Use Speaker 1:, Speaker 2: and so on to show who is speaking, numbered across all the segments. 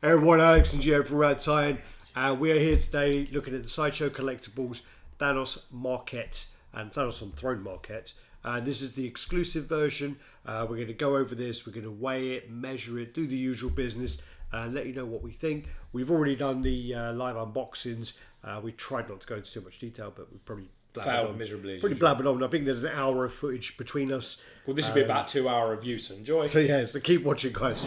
Speaker 1: Hey everyone, Alex and Gio from Raddtitan, and we are here today looking at the Sideshow Collectibles Thanos Maquette and Thanos on Throne Maquette. And this is the exclusive version. We're going to go over this, we're going to weigh it, measure it, do the usual business, and let you know what we think. We've already done the live unboxings. We tried not to go into too much detail, but we probably
Speaker 2: failed miserably.
Speaker 1: Pretty blabbered on. I think there's an hour of footage between us.
Speaker 2: Well, this will be about 2 hour review, so enjoy.
Speaker 1: So yeah, so keep watching, guys.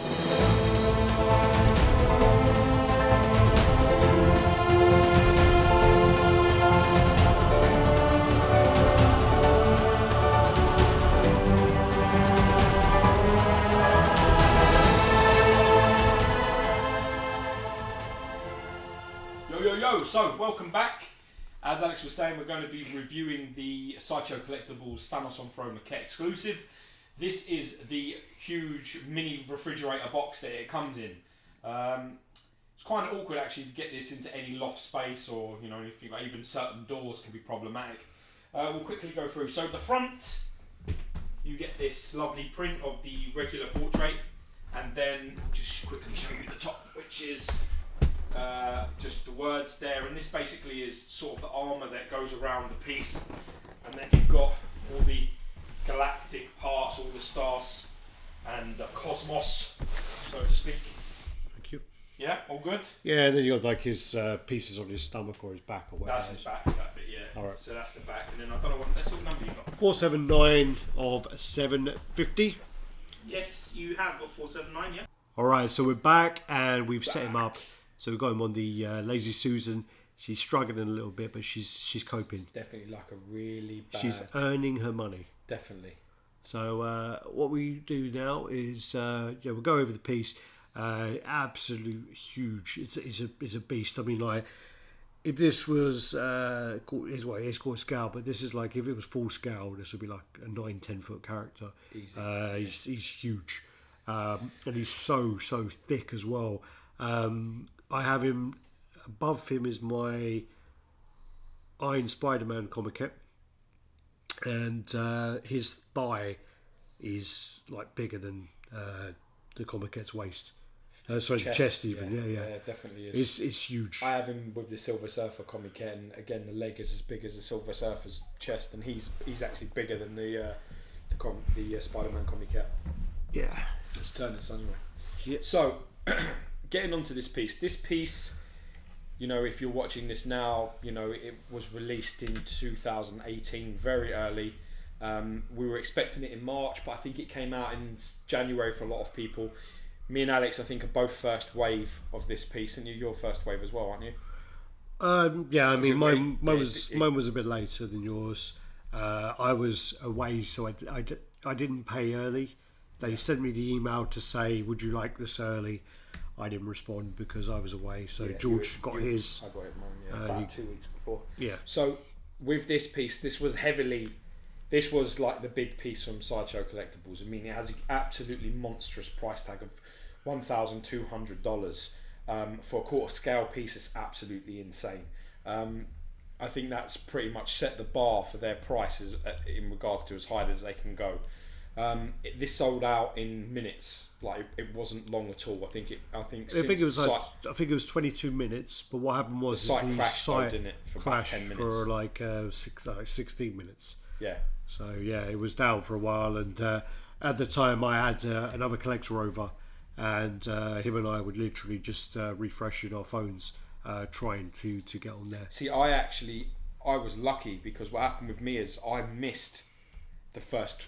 Speaker 2: So, welcome back. As Alex was saying, we're going to be reviewing the Sideshow Collectibles Thanos on Throne Maquette exclusive. This is the huge mini refrigerator box that it comes in. It's quite awkward actually to get this into any loft space, or anything like even certain doors can be problematic. We'll quickly go through. So the front, you get this lovely print of the regular portrait, and then we'll just quickly show you the top, which is just the words there, and this basically is sort of the armour that goes around the piece, and then you've got all the galactic parts, all the stars and the cosmos, so to speak.
Speaker 1: Thank you.
Speaker 2: Yeah, all good?
Speaker 1: Yeah, and then you got like his pieces on his stomach or his back or whatever.
Speaker 2: That's his back, that bit, yeah.
Speaker 1: Alright.
Speaker 2: So that's the back, and then I don't know what number you got.
Speaker 1: 479 of 750.
Speaker 2: Yes, you have got 479, yeah.
Speaker 1: Alright, so we're back and we've set him up. So we've got him on the Lazy Susan. She's struggling a little bit, but she's coping.
Speaker 2: It's definitely like a really bad...
Speaker 1: She's earning her money.
Speaker 2: Definitely.
Speaker 1: So what we do now is we'll go over the piece. Absolute huge. It's a beast. I mean, like if this was it's called scale, but this is like if it was full scale, this would be like a 9-10 foot character.
Speaker 2: Easy.
Speaker 1: He's huge, and he's so thick as well. I have him, above him is my Iron Spider-Man comic, and his thigh is like bigger than the comicet's waist. Sorry, the chest even. Yeah,
Speaker 2: it definitely is.
Speaker 1: It's huge.
Speaker 2: I have him with the Silver Surfer comic, and again the leg is as big as the Silver Surfer's chest, and he's actually bigger than the Spider-Man comic.
Speaker 1: Yeah.
Speaker 2: Let's turn this anyway.
Speaker 1: Yeah.
Speaker 2: So. Getting onto this piece, if you're watching this now, it was released in 2018, very early. We were expecting it in March, but I think it came out in January for a lot of people. Me and Alex, I think, are both first wave of this piece, and you're first wave as well, aren't you?
Speaker 1: Yeah, I mean, mine was a bit later than yours. I was away, so I didn't pay early. They sent me the email to say, would you like this early? I didn't respond because I was away. So George got his.
Speaker 2: I got it mine, about 2 weeks before.
Speaker 1: Yeah.
Speaker 2: So with this piece, this was like the big piece from Sideshow Collectibles. I mean, it has an absolutely monstrous price tag of $1,200 for a quarter scale piece. It's absolutely insane. I think that's pretty much set the bar for their prices in regards to as high as they can go. This sold out in minutes. Like it wasn't long at all. I think it was 22 minutes. But what happened was the site didn't it, for about 10 minutes
Speaker 1: for like 16 minutes.
Speaker 2: Yeah.
Speaker 1: So yeah, it was down for a while, and at the time I had another collector over, and him and I would literally just refreshing our phones, trying to get on there.
Speaker 2: See, I was lucky because what happened with me is I missed the first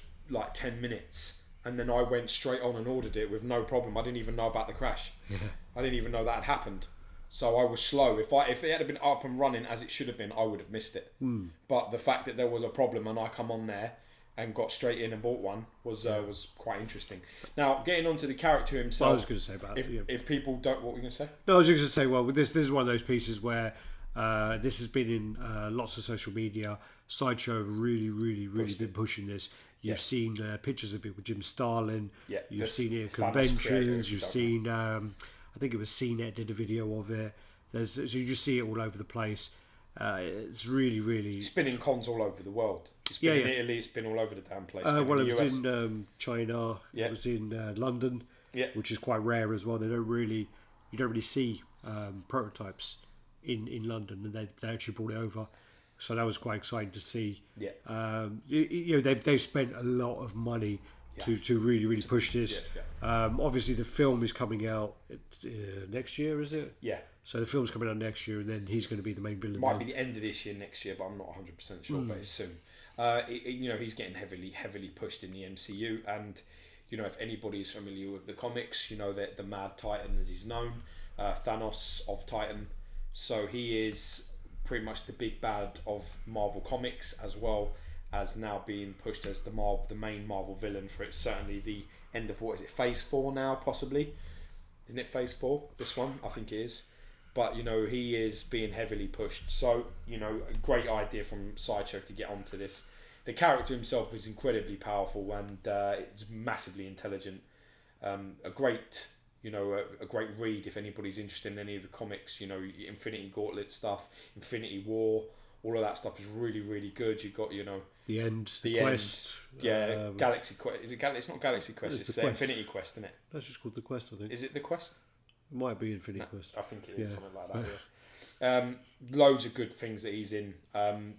Speaker 2: 10 minutes, and then I went straight on and ordered it with no problem. I didn't even know about the crash.
Speaker 1: Yeah.
Speaker 2: I didn't even know that had happened. So I was slow. If it had been up and running as it should have been, I would have missed it. But the fact that there was a problem and I come on there and got straight in and bought one was quite interesting. Now, getting on to the character himself.
Speaker 1: I was going to say about
Speaker 2: if people don't... What were you going to say?
Speaker 1: No, I was just going to say, well, this is one of those pieces where this has been in lots of social media. Sideshow have really been pushing this. You've seen pictures of it with Jim Starlin.
Speaker 2: Yeah,
Speaker 1: you've seen it at conventions. You've seen, I think it was CNET did a video of it. So you just see it all over the place. It's really
Speaker 2: spinning cons all over the world. It's been in Italy. It's been all over the damn place.
Speaker 1: Well, it was in China.
Speaker 2: Yeah.
Speaker 1: It was in London.
Speaker 2: Yeah.
Speaker 1: Which is quite rare as well. They don't really you don't really see prototypes in London, and they actually brought it over. So that was quite exciting to see.
Speaker 2: Yeah.
Speaker 1: You know, they've spent a lot of money to really push this. Obviously, the film is coming out next year, is it?
Speaker 2: Yeah.
Speaker 1: So the film's coming out next year, and then he's going to be the main villain.
Speaker 2: Might be the end of this year, next year, but I'm not 100% sure. But it's soon. You know, he's getting heavily pushed in the MCU, and you know, if anybody is familiar with the comics, you know that the Mad Titan, as he's known, Thanos of Titan. So he is pretty much the big bad of Marvel Comics, as well as now being pushed as the main Marvel villain for it's certainly the end of, what is it, Phase 4 now, possibly? Isn't it Phase 4, this one? I think it is. But, you know, he is being heavily pushed. So, you know, a great idea from Sideshow to get onto this. The character himself is incredibly powerful, and it's massively intelligent. A great read if anybody's interested in any of the comics. You know, Infinity Gauntlet stuff, Infinity War, all of that stuff is really good. You've got, you know,
Speaker 1: the Quest.
Speaker 2: Yeah, Galaxy Quest. Is it It's not Galaxy Quest. It's Infinity Quest, isn't it?
Speaker 1: That's just called the Quest, I think.
Speaker 2: Is it the Quest?
Speaker 1: It might be Infinity Quest.
Speaker 2: I think it is something like that. Yeah. Loads of good things that he's in.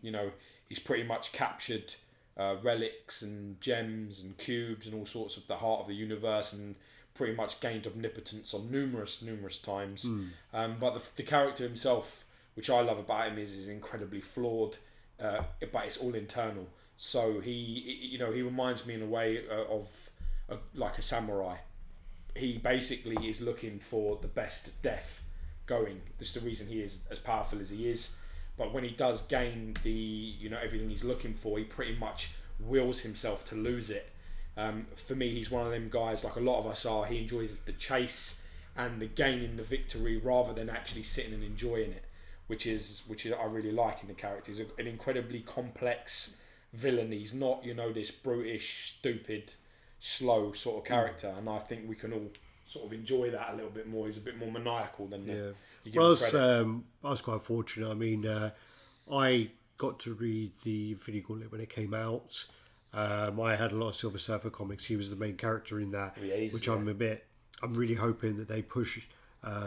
Speaker 2: You know, he's pretty much captured relics and gems and cubes and all sorts of the heart of the universe, and pretty much gained omnipotence on numerous times. But the character himself, which I love about him, is incredibly flawed, but it's all internal. So he reminds me in a way of like a samurai. He basically is looking for the best death going. That's the reason he is as powerful as he is. But when he does gain everything he's looking for, he pretty much wills himself to lose it. For me, he's one of them guys, like a lot of us are. He enjoys the chase and the gaining the victory rather than actually sitting and enjoying it, which is I really like in the character. He's an incredibly complex villain. He's not, you know, this brutish, stupid, slow sort of character, and I think we can all sort of enjoy that a little bit more. He's a bit more maniacal than you give him credit.
Speaker 1: I was quite fortunate. I mean, I got to read the Infinity Gauntlet when it came out. I had a lot of Silver Surfer comics. He was the main character in that, which I'm really hoping that they push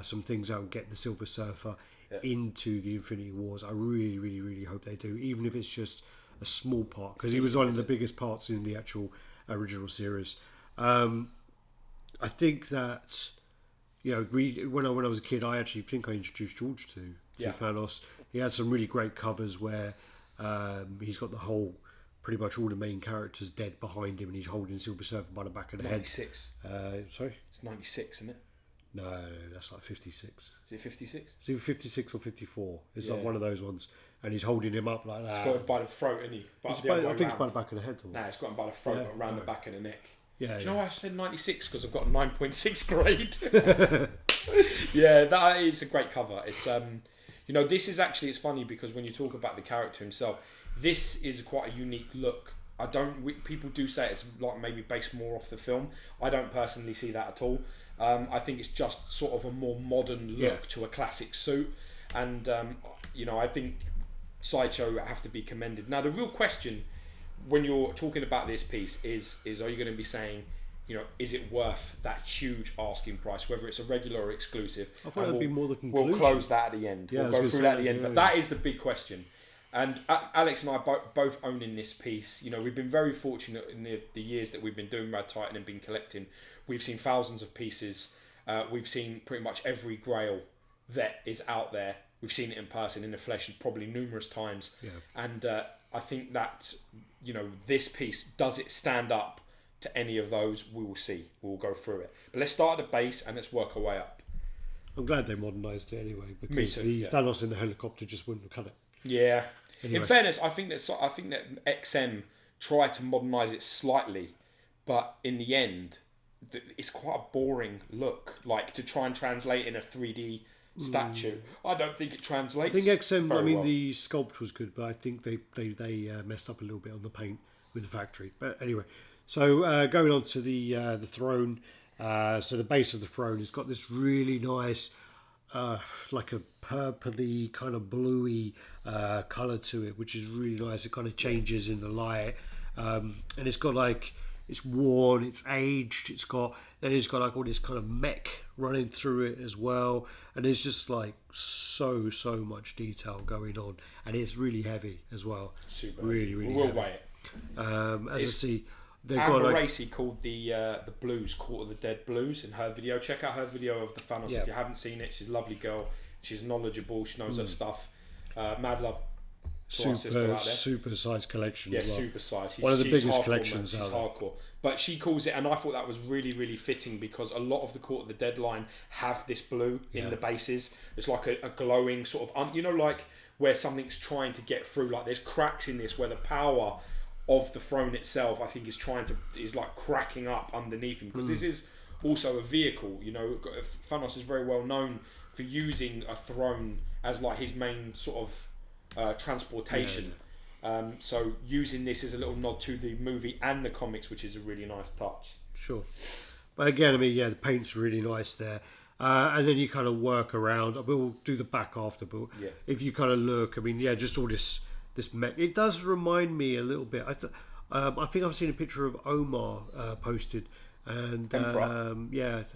Speaker 1: some things out and get the Silver Surfer into the Infinity Wars. I really hope they do, even if it's just a small part, because he was one of the biggest parts in the actual original series. I think that, you know, when I was a kid, I actually think I introduced George to Thanos. He had some really great covers where he's got pretty much all the main characters dead behind him, and he's holding Silver Surfer by the back of the
Speaker 2: 96.
Speaker 1: head. Sorry?
Speaker 2: It's 96, isn't it?
Speaker 1: No, that's like 56.
Speaker 2: Is it 56?
Speaker 1: It's either 56 or 54. It's like one of those ones. And he's holding him up like that.
Speaker 2: It's got him by the throat, isn't he?
Speaker 1: I think it's by the back of the head.
Speaker 2: Nah, it's got him by the throat, but round the back of the neck.
Speaker 1: Yeah.
Speaker 2: Do you know why I said 96? Because I've got a 9.6 grade. Yeah, that is a great cover. It's you know, this is actually, it's funny because when you talk about the character himself, this is quite a unique look. People do say it's like maybe based more off the film. I don't personally see that at all. I think it's just sort of a more modern look to a classic suit, and you know, I think Sideshow have to be commended. Now, the real question when you're talking about this piece is are you going to be saying, you know, is it worth that huge asking price, whether it's a regular or exclusive?
Speaker 1: I thought that'd be more the conclusion.
Speaker 2: We'll close that at the end.
Speaker 1: Yeah,
Speaker 2: we'll go through that at the end. But that is the big question. And Alex and I both owning this piece. You know, we've been very fortunate in the years that we've been doing Raddtitan and been collecting. We've seen thousands of pieces. We've seen pretty much every Grail that is out there. We've seen it in person, in the flesh, probably numerous times. Yeah. And I think that, you know, this piece, does it stand up to any of those? We will see. We'll go through it. But let's start at the base and let's work our way up.
Speaker 1: I'm glad they modernised it anyway, because the Thanos in the helicopter just wouldn't have cut it.
Speaker 2: Yeah. Anyway. In fairness, I think that XM tried to modernise it slightly, but in the end, it's quite a boring look. Like, to try and translate in a 3D statue, I don't think it translates.
Speaker 1: I think XM.
Speaker 2: Well.
Speaker 1: The sculpt was good, but I think they messed up a little bit on the paint with the factory. But anyway, so going on to the throne. So the base of the throne has got this really nice, like a purpley kind of bluey colour to it, which is really nice. It kind of changes in the light, and it's got like, it's worn, it's aged, it's got Then it's got like all this kind of mech running through it as well, and there's just like so much detail going on, and it's really heavy as well.
Speaker 2: Super.
Speaker 1: Really
Speaker 2: We'll
Speaker 1: heavy.
Speaker 2: weigh it.
Speaker 1: As I see, they've
Speaker 2: Amber
Speaker 1: got like,
Speaker 2: Racy called the Blues Court of the Dead Blues in her video. Check out her video of the Thanos if you haven't seen it. She's a lovely girl. She's knowledgeable. She knows her stuff. Mad love to our sister out there.
Speaker 1: Super size collection.
Speaker 2: Yeah,
Speaker 1: as well.
Speaker 2: super size.
Speaker 1: One of the
Speaker 2: she's
Speaker 1: biggest
Speaker 2: hardcore,
Speaker 1: collections
Speaker 2: man. She's
Speaker 1: out there.
Speaker 2: hardcore. But she calls it, and I thought that was really fitting because a lot of the Court of the Dead line have this blue in the bases. It's like a glowing sort of, like where something's trying to get through. Like there's cracks in this where the power of the throne itself, I think, is like cracking up underneath him because this is also a vehicle. Thanos is very well known for using a throne as like his main sort of transportation. So using this as a little nod to the movie and the comics, which is a really nice touch.
Speaker 1: Sure. But again, I mean, the paint's really nice there. And then you kind of work around. We'll do the back after, but if you kind of look, I mean, just all this mech. It does remind me a little bit. I think I've seen a picture of Omar posted. And
Speaker 2: Emperor.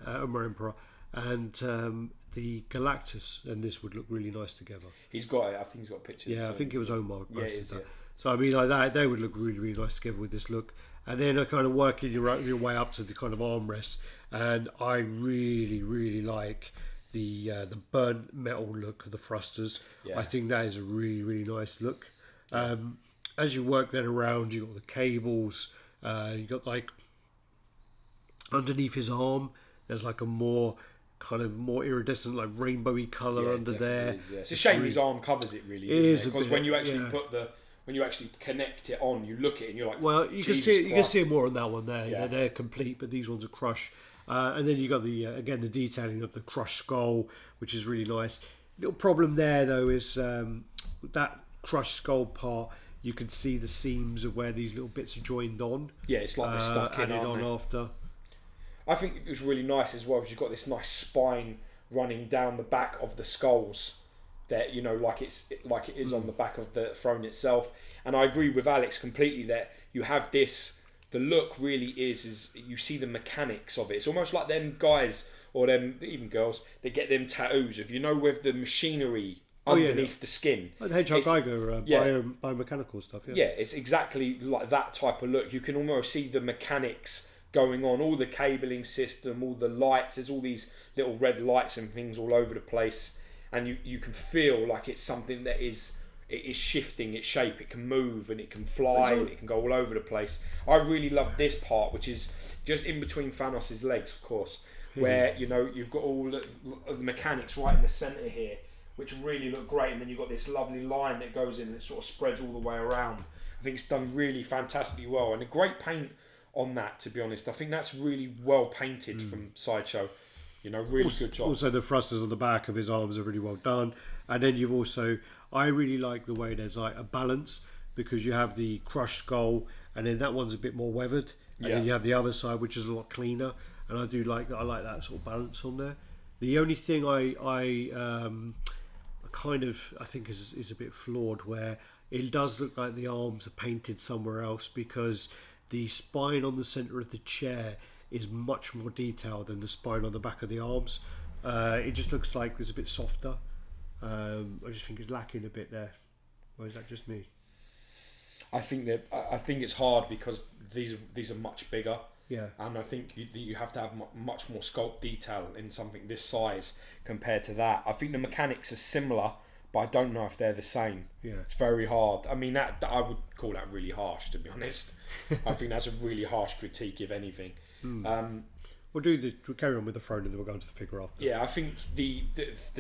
Speaker 1: Omar Emperor. And the Galactus and this would look really nice together.
Speaker 2: He's got it. I think he's got pictures.
Speaker 1: Yeah, I think it was Omar.
Speaker 2: Yeah, it is,
Speaker 1: So I mean, like that, they would look really nice together with this look. And then kind of working your way up to the kind of armrest. And I really like the burnt metal look of the thrusters. Yeah. I think that is a really nice look. As you work then around, you got the cables. You got like underneath his arm, there's like a more iridescent, like rainbowy colour under there.
Speaker 2: Is, yeah. It's a shame his arm covers it, really, isn't it? Because when you actually when you actually connect it on, you look at it and you're like,
Speaker 1: well, you can see it more on that one there. Yeah. They're complete, but these ones are crushed. And then you got the detailing of the crushed skull, which is really nice. Little problem there though is that crushed skull part. You can see the seams of where these little bits are joined on. Yeah, it's like they're stuck in, aren't they? After.
Speaker 2: I think it was really nice as well because you've got this nice spine running down the back of the skulls that, like it is on the back of the throne itself. And I agree with Alex completely that you have this, the look really is you see the mechanics of it. It's almost like them guys or them, even girls, that get them tattoos of, with the machinery underneath the skin.
Speaker 1: Like the H.R. Geiger biomechanical stuff.
Speaker 2: Yeah, it's exactly like that type of look. You can almost see the mechanics going on, all the cabling system, all the lights. There's all these little red lights and things all over the place, and you can feel like it's something that is shifting its shape. It can move and it can fly and it can go all over the place. I really love this part, which is just in between Thanos' legs, of course, where you've got all the mechanics right in the centre here, which really look great, and then you've got this lovely line that goes in and it sort of spreads all the way around. I think it's done really fantastically well, and a great paint on that, to be honest. I think that's really well painted from Sideshow. Really good job.
Speaker 1: Also, the thrusters on the back of his arms are really well done. And then you've also, I really like the way there's like a balance, because you have the crushed skull, and then that one's a bit more weathered, and then you have the other side, which is a lot cleaner. And I like that sort of balance on there. The only thing I think is a bit flawed, where it does look like the arms are painted somewhere else, because the spine on the centre of the chair is much more detailed than the spine on the back of the arms. It just looks like it's a bit softer. I just think it's lacking a bit there. Or is that just me?
Speaker 2: I think it's hard because these are much bigger. Yeah. And I think you have to have much more sculpt detail in something this size compared to that. I think the mechanics are similar, but I don't know if they're the same. Yeah. It's very hard. I mean, that I would call that really harsh, to be honest. I think that's a really harsh critique, if anything.
Speaker 1: We'll carry on with the throne, and then we'll go into the figure after.
Speaker 2: Yeah, I think the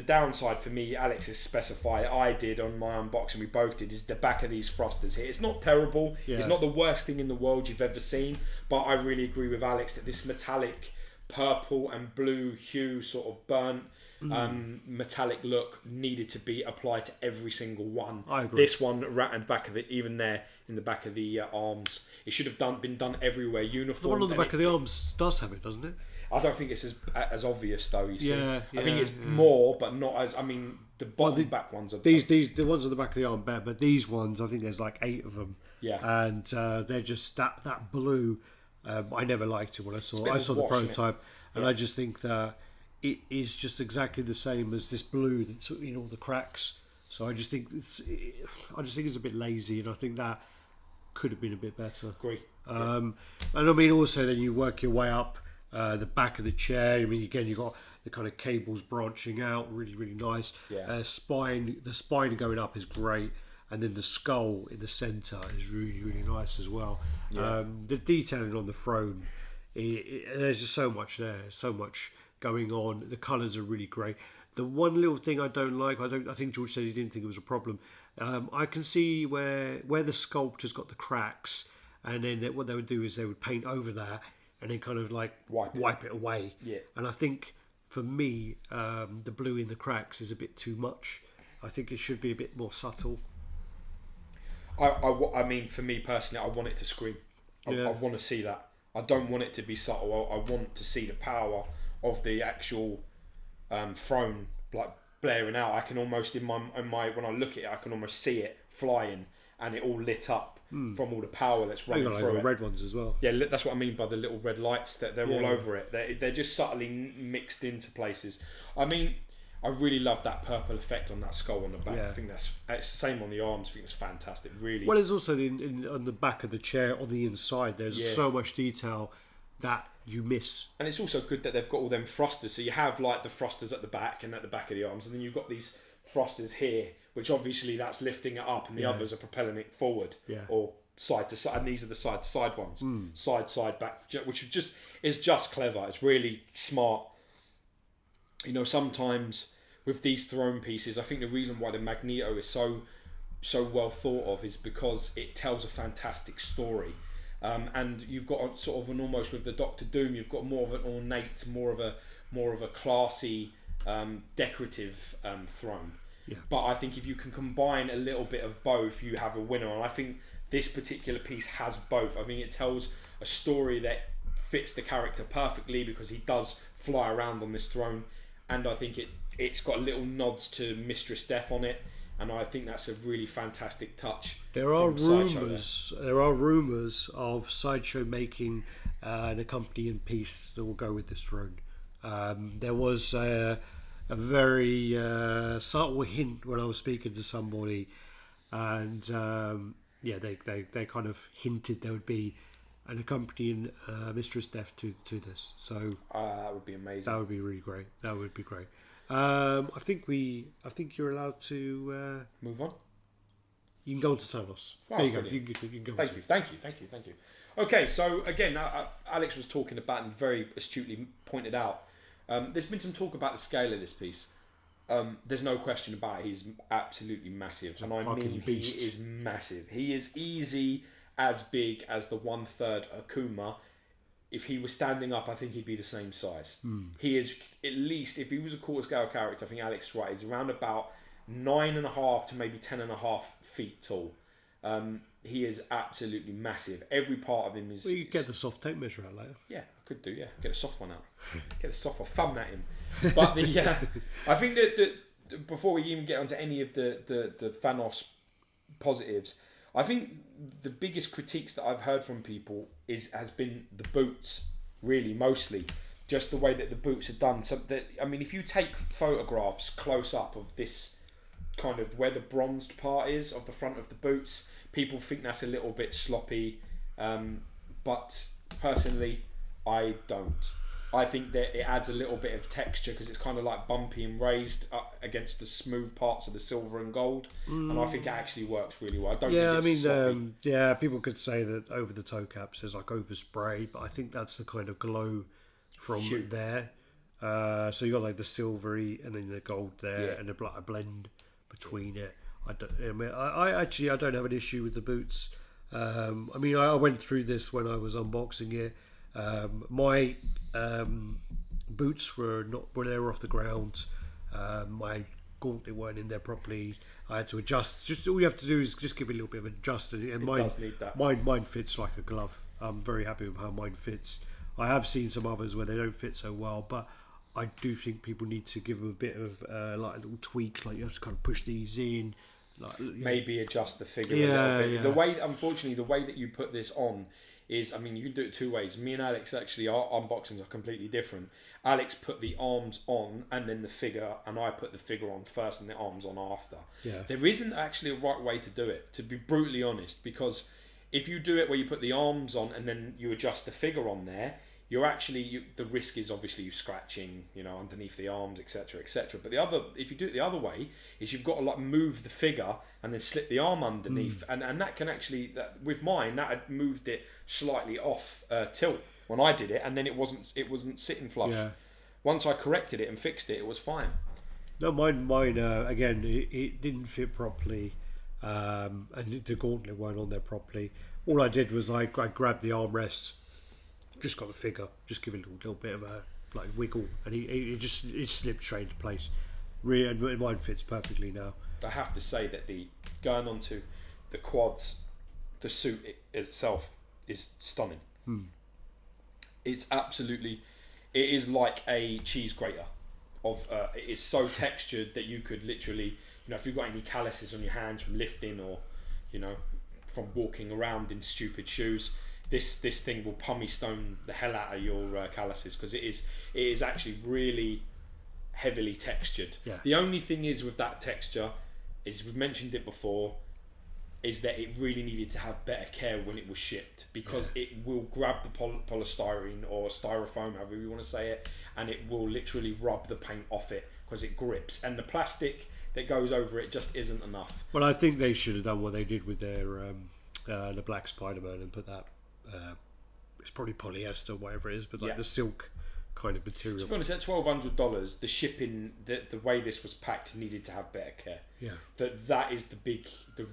Speaker 2: downside for me, Alex has specified, I did on my unboxing, we both did, is the back of these thrusters here. It's not terrible. Yeah. It's not the worst thing in the world you've ever seen, but I really agree with Alex that this metallic purple and blue hue, sort of burnt metallic look, needed to be applied to every single one.
Speaker 1: I agree.
Speaker 2: This one, and back of it, even there in the back of the arms, it should have been done everywhere uniform.
Speaker 1: The one on the back of the arms does have it, doesn't it?
Speaker 2: I don't think it's as obvious though. You see, I think it's more, but not as. I mean, the back ones are
Speaker 1: the ones on the back of the arm better, but these ones, I think there's like 8 of them. Yeah, and they're just that blue. I never liked it when I saw the
Speaker 2: wash,
Speaker 1: prototype, and I just think that it is just exactly the same as this blue that's in all the cracks. So I just think it's a bit lazy, and I think that could have been a bit better.
Speaker 2: Agree.
Speaker 1: And I mean, also then you work your way up the back of the chair. I mean, again, you've got the kind of cables branching out, really, really nice.
Speaker 2: Yeah.
Speaker 1: The spine going up is great, and then the skull in the centre is really, really nice as well.
Speaker 2: Yeah.
Speaker 1: The detailing on the throne, there's just so much there, so much going on. The colours are really great. The one little thing I don't like, I think George said he didn't think it was a problem. I can see where the sculptor's got the cracks, and then what they would do is they would paint over that and then kind of like wipe it away.
Speaker 2: Yeah.
Speaker 1: And I think for me, the blue in the cracks is a bit too much. I think it should be a bit more subtle.
Speaker 2: I mean, for me personally, I want it to scream. I want to see that. I don't want it to be subtle. I want to see the power of the actual throne like blaring out. I can almost in my when I look at it, I can almost see it flying and it all lit up from all the power that's running through
Speaker 1: like
Speaker 2: it.
Speaker 1: Red ones as well.
Speaker 2: Yeah, that's what I mean by the little red lights that they're all over it. They're just subtly mixed into places. I mean, I really love that purple effect on that skull on the back.
Speaker 1: Yeah.
Speaker 2: I think it's the same on the arms. I think it's fantastic. Really.
Speaker 1: Well, there's also on the back of the chair, on the inside, there's so much detail that you miss.
Speaker 2: And it's also good that they've got all them thrusters. So you have like the thrusters at the back and at the back of the arms, and then you've got these thrusters here, which obviously that's lifting it up, and the others are propelling it forward or side to side. And these are the side to side ones, side back, which is just clever. It's really smart. You know, sometimes with these throne pieces, I think the reason why the Magneto is so well thought of is because it tells a fantastic story. And you've got sort of an almost with the Doctor Doom, you've got more of an ornate, more of a classy, decorative throne. Yeah. But I think if you can combine a little bit of both, you have a winner. And I think this particular piece has both. I think it tells a story that fits the character perfectly because he does fly around on this throne, and I think it's got little nods to Mistress Death on it. And I think that's a really fantastic touch.
Speaker 1: There are rumours of Sideshow making an accompanying piece that will go with this throne. There was a very subtle hint when I was speaking to somebody, and they kind of hinted there would be an accompanying Mistress Death to this. So
Speaker 2: that would be amazing.
Speaker 1: That would be really great. That would be great. I think you're allowed to
Speaker 2: move on.
Speaker 1: You can go on to Thanos.
Speaker 2: Oh,
Speaker 1: there you go. You can go.
Speaker 2: Thank you. Okay, so again, Alex was talking about and very astutely pointed out. There's been some talk about the scale of this piece. There's no question about it. He's absolutely massive, and I mean he is massive. He is easy as big as the 1/3 Akuma. If he was standing up, I think he'd be the same size. He is, at least, if he was a quarter scale character, I think Alex is right, he's around about 9.5 to maybe 10.5 feet tall. He is absolutely massive. Every part of him is...
Speaker 1: Well, you get the soft tape measure out later.
Speaker 2: Yeah, I could do, yeah. Get a soft one out. Get the soft one, thumb at him. But I think that before we even get onto any of the Thanos positives, I think the biggest critiques that I've heard from people has been the boots, really, mostly. Just the way that the boots are done. So that, I mean, if you take photographs close up of this kind of where the bronzed part is of the front of the boots, people think that's a little bit sloppy. But personally, I don't. I think that it adds a little bit of texture because it's kind of like bumpy and raised up against the smooth parts of the silver and gold, and I think it actually works really well. I don't.
Speaker 1: Yeah,
Speaker 2: think it's
Speaker 1: people could say that over the toe caps is like overspray, but I think that's the kind of glow from there. So you got like the silvery and then the gold there, and a blend between it. I don't have an issue with the boots. I mean, I went through this when I was unboxing it. My boots were off the ground. My gauntlet weren't in there properly. I had to adjust. Just all you have to do is just give it a little bit of an adjust, and mine
Speaker 2: does need that.
Speaker 1: Mine fits like a glove. I'm very happy with how mine fits. I have seen some others where they don't fit so well, but I do think people need to give them a bit of like a little tweak. Like you have to kind of push these in. Like,
Speaker 2: maybe adjust the figure a little bit. The way, unfortunately, the way that you put this on is, I mean, you can do it two ways. Me and Alex, actually, our unboxings are completely different. Alex put the arms on and then the figure, and I put the figure on first and the arms on after.
Speaker 1: Yeah.
Speaker 2: There isn't actually a right way to do it, to be brutally honest, because if you do it where you put the arms on and then you adjust the figure on there, you're actually, the risk is obviously you scratching, you know, underneath the arms, etc., etc. But the other, if you do it the other way, is you've got to like move the figure and then slip the arm underneath, and that can actually, with mine, that had moved it slightly off tilt when I did it, and then it wasn't sitting flush.
Speaker 1: Yeah.
Speaker 2: Once I corrected it and fixed it, it was fine.
Speaker 1: No, mine again, it didn't fit properly, and the gauntlet weren't on there properly. All I did was I grabbed the armrest, just got the figure, just give it a little bit of a like wiggle, and it slipped straight into place. Really, and mine fits perfectly now.
Speaker 2: I have to say that going on to the quads, the suit itself is stunning. It's absolutely, it is like a cheese grater. It is so textured that you could literally, you know, if you've got any calluses on your hands from lifting or, you know, from walking around in stupid shoes, this thing will pummie stone the hell out of your calluses, because it is actually really heavily textured.
Speaker 1: Yeah.
Speaker 2: The only thing is with that texture is, we've mentioned it before, is that it really needed to have better care when it was shipped, because it will grab the polystyrene or styrofoam, however you want to say it, and it will literally rub the paint off it because it grips, and the plastic that goes over it just isn't enough.
Speaker 1: Well, I think they should have done what they did with their the Black Spider-Man and put that. It's probably polyester, whatever it is, but like the silk kind of material.
Speaker 2: To be honest, at $1,200, the shipping, the way this was packed, needed to have better care.
Speaker 1: Yeah.
Speaker 2: That is the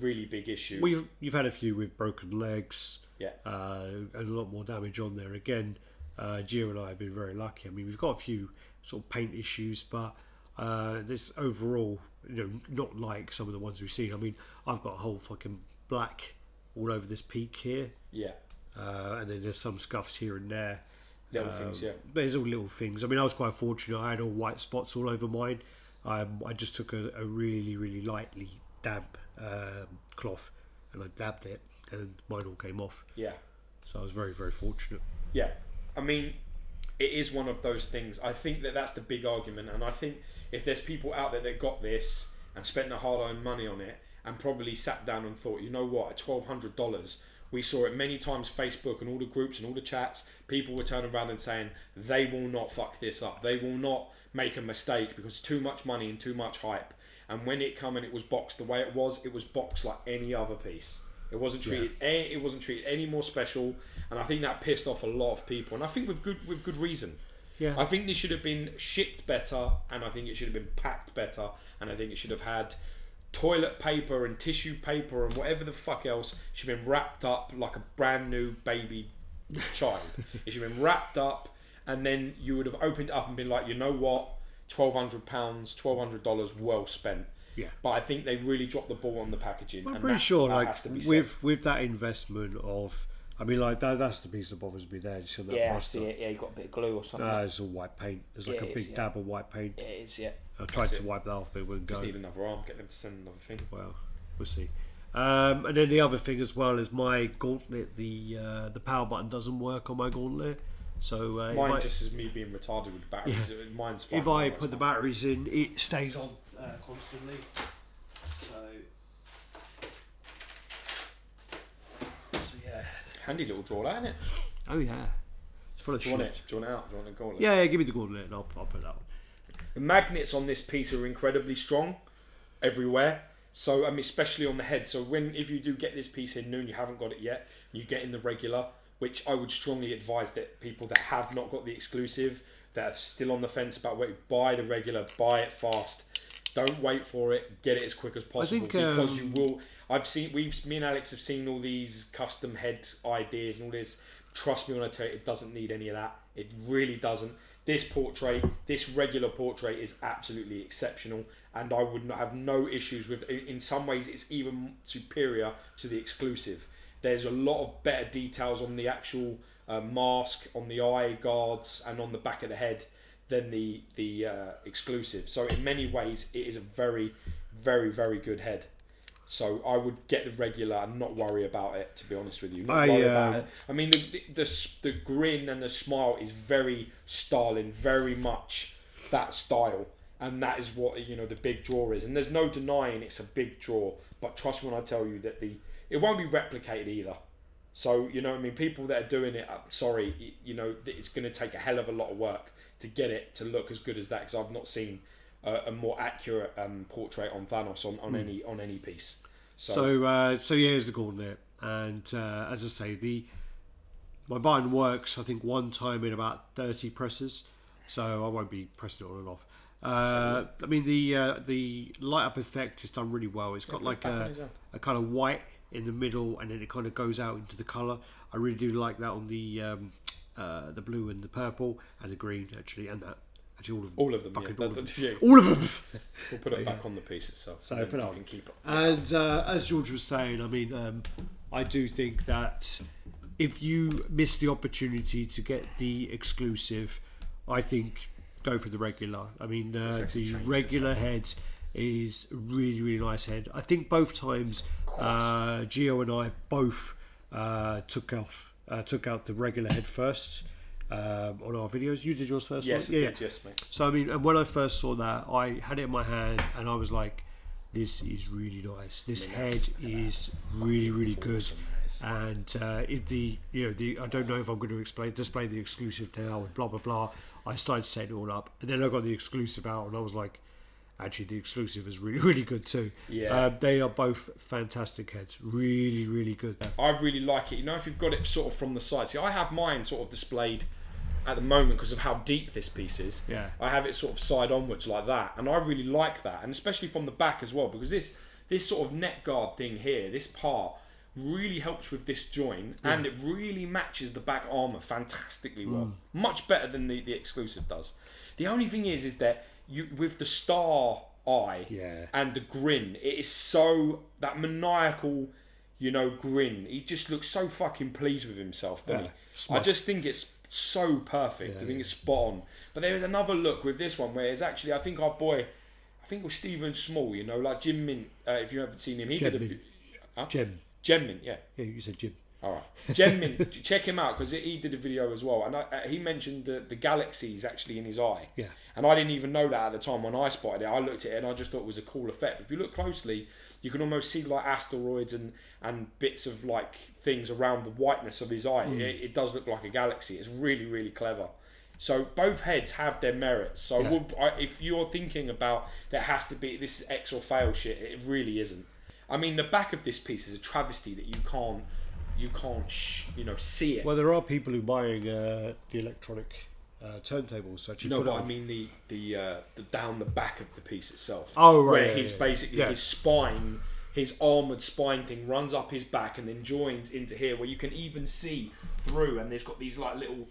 Speaker 2: really big issue.
Speaker 1: You've had a few with broken legs.
Speaker 2: Yeah.
Speaker 1: And a lot more damage on there. Again, Gio and I have been very lucky. I mean, we've got a few sort of paint issues, but this overall, you know, not like some of the ones we've seen. I mean, I've got a whole fucking black all over this peak here.
Speaker 2: Yeah.
Speaker 1: And then there's some scuffs here and there.
Speaker 2: Little things, yeah.
Speaker 1: But it's all little things. I mean, I was quite fortunate. I had all white spots all over mine. I just took a really, really lightly damp cloth and I dabbed it, and mine all came off.
Speaker 2: Yeah.
Speaker 1: So I was very, very fortunate.
Speaker 2: Yeah. I mean, it is one of those things. I think that's the big argument, and I think if there's people out there that got this and spent their hard-earned money on it and probably sat down and thought, you know what, at $1,200, we saw it many times, Facebook and all the groups and all the chats, people were turning around and saying, they will not fuck this up. They will not make a mistake because too much money and too much hype. And when it come and it was boxed the way it was boxed like any other piece. It wasn't treated it wasn't treated any more special, and I think that pissed off a lot of people, and I think with good reason.
Speaker 1: Yeah.
Speaker 2: I think this should have been shipped better, and I think it should have been packed better, and I think it should have had toilet paper and tissue paper and whatever the fuck else should have been wrapped up like a brand new baby child. It should have been wrapped up, and then you would have opened it up and been like, you know what, £1,200, $1,200 well spent.
Speaker 1: Yeah.
Speaker 2: But I think they really dropped the ball on the packaging.
Speaker 1: I'm
Speaker 2: and
Speaker 1: pretty sure,
Speaker 2: that
Speaker 1: like
Speaker 2: has to be
Speaker 1: with that investment of, I mean, like that's the piece that bothers me there. Just on that
Speaker 3: Yeah, I
Speaker 1: frosting.
Speaker 3: see it. Yeah, you got a bit of glue or something.
Speaker 1: It's all white paint. There's like
Speaker 3: Yeah,
Speaker 1: a
Speaker 3: it
Speaker 1: big
Speaker 3: is,
Speaker 1: dab of white paint.
Speaker 3: It is, yeah.
Speaker 1: I tried to wipe that off, but it wouldn't
Speaker 2: Just
Speaker 1: go.
Speaker 2: need another arm, get them to send another thing.
Speaker 1: Well, we'll see. And then the other thing as well is my gauntlet. The power button doesn't work on my gauntlet. So
Speaker 2: Mine just is me being retarded with batteries. Mine's fine.
Speaker 1: if I put the batteries in, it stays on constantly. So yeah.
Speaker 2: Handy little drawer, isn't it?
Speaker 1: Oh yeah. It's full of
Speaker 2: Do you want
Speaker 1: shit.
Speaker 2: it? Do you want it out? Do you want a gauntlet?
Speaker 1: Yeah, give me the gauntlet and I'll put that on.
Speaker 2: The magnets on this piece are incredibly strong everywhere. So, I mean, especially on the head. So, if you do get this piece in new and you haven't got it yet, you get in the regular, which I would strongly advise that people that have not got the exclusive, that are still on the fence about where to buy the regular, buy it fast. Don't wait for it. Get it as quick as possible, because you will. Me and Alex have seen all these custom head ideas and all this. Trust me when I tell you, it doesn't need any of that. It really doesn't. This regular portrait is absolutely exceptional, and I would not have no issues with. In some ways, it's even superior to the exclusive. There's a lot of better details on the actual mask, on the eye guards, and on the back of the head than the exclusive. So in many ways, it is a very, very, very good head.
Speaker 3: So I would get the regular and not worry about it. To be honest with you, not worry about it. I mean, the grin and the smile is very styling, very much that style, and that is what the big draw is. And there's no denying it's a big draw. But trust me when I tell you that it won't be replicated either. So people that are doing it, sorry, it's going to take a hell of a lot of work to get it to look as good as that. Because I've not seen a more accurate portrait on Thanos on any piece.
Speaker 1: So here's the gauntlet, and as I say, my button works. I think one time in about 30 presses, so I won't be pressing it on and off. I mean the light up effect is done really well. It's got like a kind of white in the middle, and then it kind of goes out into the colour. I really do like that on the blue and the purple and the green actually, and that.
Speaker 3: All of them.
Speaker 1: All of them.
Speaker 3: We'll put it back on the piece itself.
Speaker 1: So put it on.
Speaker 3: Can keep it.
Speaker 1: And as George was saying, I mean, I do think that if you miss the opportunity to get the exclusive, I think go for the regular. I mean, the regular head is really, really nice head. I think both times Gio and I both took out the regular head first. On our videos, you did yours first.
Speaker 3: Yes,
Speaker 1: right?
Speaker 3: Yes, mate.
Speaker 1: So I mean, and when I first saw that, I had it in my hand, and I was like, "This is really nice. This head is really, really good." And if I don't know if I'm going to display the exclusive now, and blah blah blah. I started setting it all up, and then I got the exclusive out, and I was like, actually, the exclusive is really, really good too.
Speaker 3: Yeah,
Speaker 1: they are both fantastic heads. Really, really good.
Speaker 3: I really like it. If you've got it sort of from the side. See, I have mine sort of displayed at the moment because of how deep this piece is.
Speaker 1: Yeah.
Speaker 3: I have it sort of side onwards like that, and I really like that, and especially from the back as well, because this sort of neck guard thing here, this part really helps with this joint, and it really matches the back armour fantastically well. Much better than the exclusive does. The only thing is that you with the star eye and the grin, it is so that maniacal grin. He just looks so fucking pleased with himself, doesn't he?
Speaker 1: Smart.
Speaker 3: I just think it's so perfect. I think it's spot on. But there is another look with this one where it's actually, I think it was Stephen Small, like Jim Mint, if you haven't seen him, he
Speaker 1: Gem
Speaker 3: did a...
Speaker 1: Gem.
Speaker 3: Gem Mint, yeah.
Speaker 1: Yeah, you said Jim.
Speaker 3: All right. Gem Mint, check him out, because he did a video as well, and he mentioned the galaxies actually in his eye.
Speaker 1: Yeah.
Speaker 3: And I didn't even know that at the time when I spotted it. I looked at it and I just thought it was a cool effect. If you look closely, you can almost see like asteroids and bits of like things around the whiteness of his eye. It does look like a galaxy. It's really, really clever. So both heads have their merits. So if you're thinking about that has to be this X or fail shit, it really isn't. I mean, the back of this piece is a travesty that you can't see it.
Speaker 1: Well, there are people who are buying the electronic turntables. So
Speaker 3: I mean the down the back of the piece itself.
Speaker 1: Oh, right.
Speaker 3: Where he's basically his spine, his armoured spine thing runs up his back and then joins into here, where you can even see through, and there's got these like little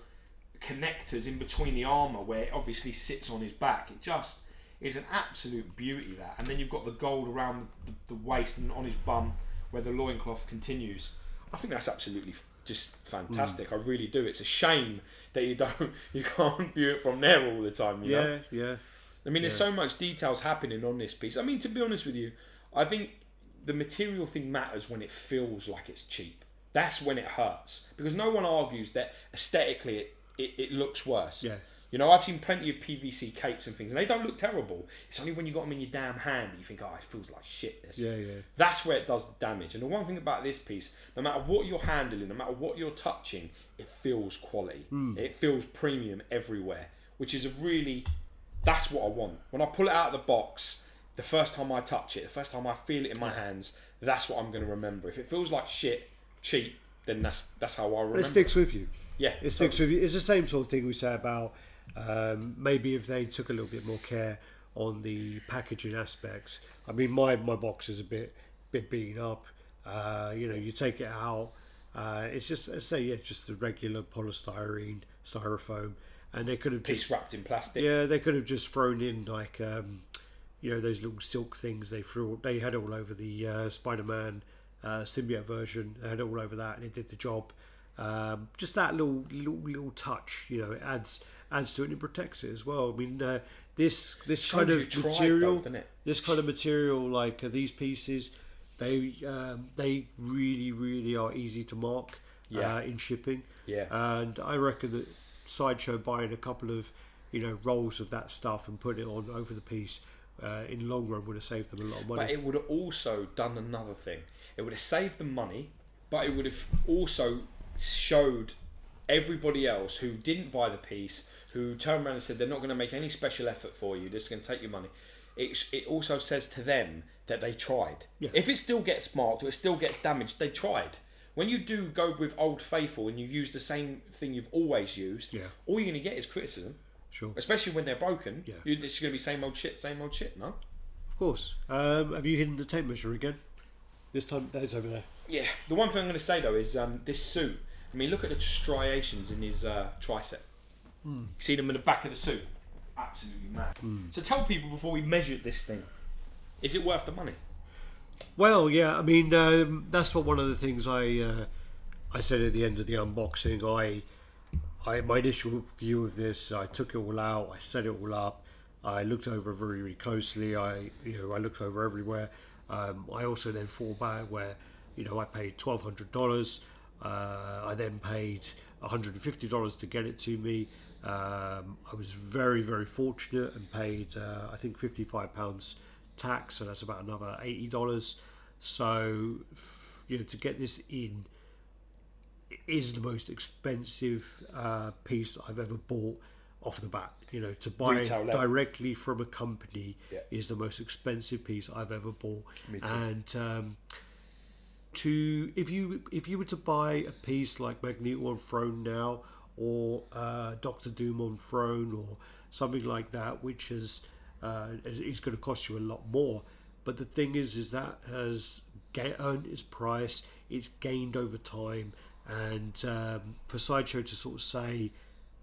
Speaker 3: connectors in between the armour where it obviously sits on his back. It just is an absolute beauty, that. And then you've got the gold around the waist and on his bum where the loincloth continues. I think that's absolutely just fantastic. I really do. It's a shame that you can't view it from there all the time. You know?
Speaker 1: Yeah.
Speaker 3: I mean, there's so much details happening on this piece. I mean, to be honest with you, I think the material thing matters when it feels like it's cheap. That's when it hurts, because no one argues that aesthetically it looks worse.
Speaker 1: Yeah.
Speaker 3: I've seen plenty of PVC capes and things, and they don't look terrible. It's only when you got them in your damn hand that you think, it feels like shit, this.
Speaker 1: Yeah.
Speaker 3: That's where it does the damage. And the one thing about this piece, no matter what you're handling, no matter what you're touching, it feels quality. It feels premium everywhere, which is that's what I want. When I pull it out of the box, the first time I touch it, the first time I feel it in my hands, that's what I'm going to remember. If it feels like shit, cheap, then that's how I remember.
Speaker 1: It sticks with you.
Speaker 3: Yeah,
Speaker 1: it sticks with you. It's the same sort of thing we say about maybe if they took a little bit more care on the packaging aspects. I mean, my box is a bit beaten up. You take it out. It's just, just the regular polystyrene, styrofoam, and they could have just
Speaker 3: wrapped in plastic.
Speaker 1: Yeah, they could have just thrown in like those little silk things they had all over the Spider-Man symbiote version. They had it all over that, and it did the job. Just that little touch, it adds to it, and it protects it as well. I mean, this kind of material, like these pieces, They really are easy to mark in shipping.
Speaker 3: Yeah.
Speaker 1: And I reckon that Sideshow buying a couple of rolls of that stuff and putting it on over the piece in the long run would have saved them a lot of money.
Speaker 3: But it would have also done another thing. It would have saved them money, but it would have also showed everybody else who didn't buy the piece, who turned around and said they're not going to make any special effort for you, they're just going to take your money. It also says to them that they tried.
Speaker 1: Yeah.
Speaker 3: If it still gets marked or it still gets damaged, they tried. When you do go with Old Faithful and you use the same thing you've always used, all you're going to get is criticism.
Speaker 1: Sure.
Speaker 3: Especially when they're broken.
Speaker 1: Yeah.
Speaker 3: It's going to be same old shit, no?
Speaker 1: Of course. Have you hidden the tape measure again? This time, that's over there.
Speaker 3: Yeah. The one thing I'm going to say though is this suit. I mean, look at the striations in his tricep. You see them in the back of the suit. Absolutely mad. So tell people before we measure this thing, is it worth the money?
Speaker 1: Well, yeah. I mean, that's what one of the things I said at the end of the unboxing. My initial view of this, I took it all out, I set it all up, I looked over very closely. I looked over everywhere. I also then thought about where I paid $1,200. I then paid $150 to get it to me. I was very fortunate and paid I think £55 tax, so that's about another $80. So to get this in is the most expensive piece I've ever bought off the bat. To buy it directly from a company is the most expensive piece I've ever bought.
Speaker 3: Me too.
Speaker 1: And if you were to buy a piece like Magneto on Throne now, or Doctor Doom on Throne, or something like that, which is going to cost you a lot more. But the thing is that has earned its price. It's gained over time, and for Sideshow to sort of say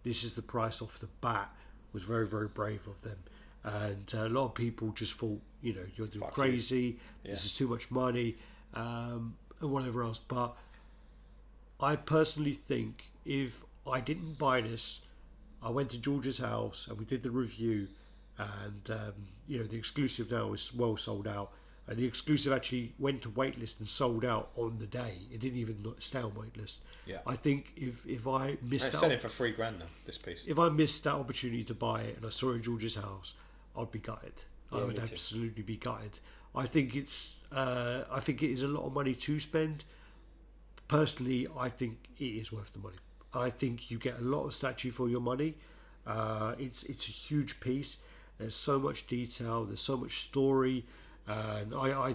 Speaker 1: this is the price off the bat was very brave of them. And a lot of people just thought, you're doing crazy. Yeah. This is too much money, and whatever else. But I personally think if I didn't buy this, I went to George's house and we did the review, and the exclusive now is well sold out, and the exclusive actually went to waitlist and sold out on the day. It didn't even stay on waitlist. Yeah. I think if I missed out,
Speaker 3: selling for $3,000 now, this piece.
Speaker 1: If I missed that opportunity to buy it and I saw it in George's house, I'd be gutted.
Speaker 3: Yeah,
Speaker 1: I would absolutely be gutted. I think it is a lot of money to spend. Personally, I think it is worth the money. I think you get a lot of statue for your money. It's a huge piece. There's so much detail. There's so much story, and I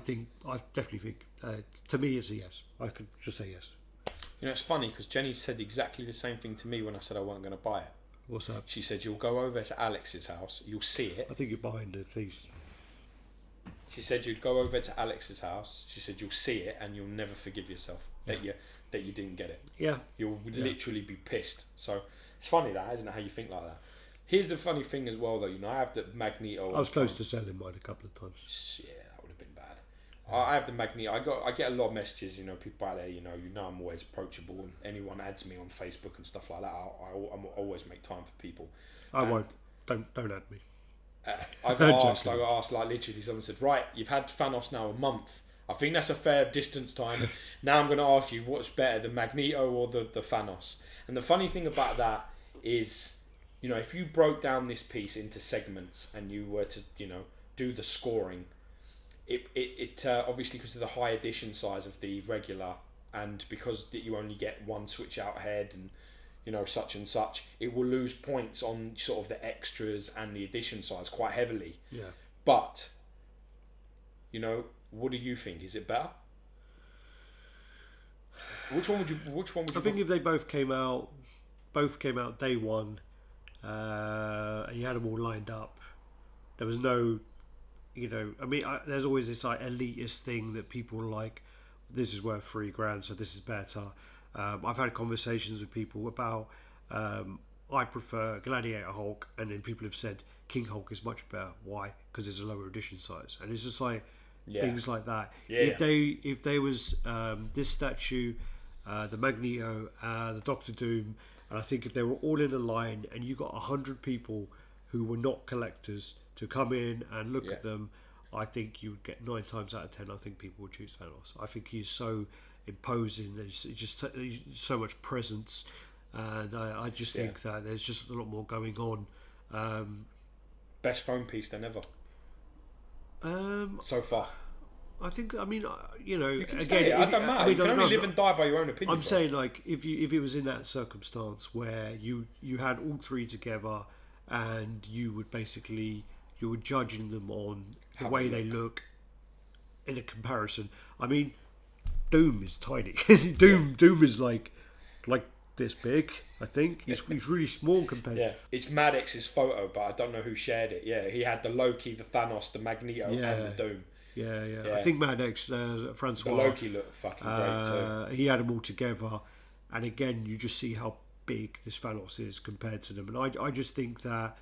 Speaker 1: definitely think to me it's a yes. I could just say yes.
Speaker 3: It's funny because Jenny said exactly the same thing to me when I said I wasn't going to buy it.
Speaker 1: What's that?
Speaker 3: She said you'll go over to Alex's house, you'll see it.
Speaker 1: I think you're behind the piece.
Speaker 3: She said you'd go over to Alex's house. She said you'll see it and you'll never forgive yourself that you didn't get it.
Speaker 1: Yeah.
Speaker 3: You'll literally be pissed. So it's funny that, isn't it, how you think like that. Here's the funny thing as well, though. I have the Magneto.
Speaker 1: I was close to selling mine a couple of times.
Speaker 3: Yeah, that would have been bad. I have the Magneto. I get a lot of messages. People out there. I'm always approachable, and anyone adds me on Facebook and stuff like that. I always make time for people.
Speaker 1: I won't. Don't add me.
Speaker 3: I got asked. Like literally, someone said, "Right, you've had Thanos now a month. I think that's a fair distance time. Now I'm going to ask you, what's better, the Magneto or the Thanos?" And the funny thing about that is, if you broke down this piece into segments and you were to, do the scoring, it obviously because of the high edition size of the regular, and because that you only get one switch out head and such and such, it will lose points on sort of the extras and the edition size quite heavily.
Speaker 1: Yeah.
Speaker 3: But what do you think? Is it better? Which one would you?
Speaker 1: I think if they both came out day one, and you had them all lined up, there was no, there's always this like elitist thing that people like. This is worth $3,000, so this is better. I've had conversations with people about I prefer Gladiator Hulk, and then people have said King Hulk is much better. Why? Because it's a lower edition size, and it's just like things like that. Yeah. If there was this statue, the Magneto, the Doctor Doom, and I think if they were all in a line, and you got 100 people who were not collectors to come in and look at them, I think you would get 9 times out of 10. I think people would choose Thanos. I think he's so imposing. He's so much presence, and I just think that there's just a lot more going on.
Speaker 3: Best phone piece than ever. So far.
Speaker 1: I think. I mean, you know,
Speaker 3: You can
Speaker 1: again,
Speaker 3: say it. It doesn't matter. You can only live and die by your own opinion.
Speaker 1: I'm saying, like, if it was in that circumstance where you had all 3 together, and you were judging them on the way they look in a comparison. I mean, Doom is tiny. Doom is like this big. I think he's really small compared.
Speaker 3: Yeah, it's Maddex's photo, but I don't know who shared it. Yeah, he had the Loki, the Thanos, the Magneto, and the Doom.
Speaker 1: Yeah. I think Maddox, Francois.
Speaker 3: The Loki looked fucking great too.
Speaker 1: He had them all together, and again, you just see how big this Thanos is compared to them. And I just think that,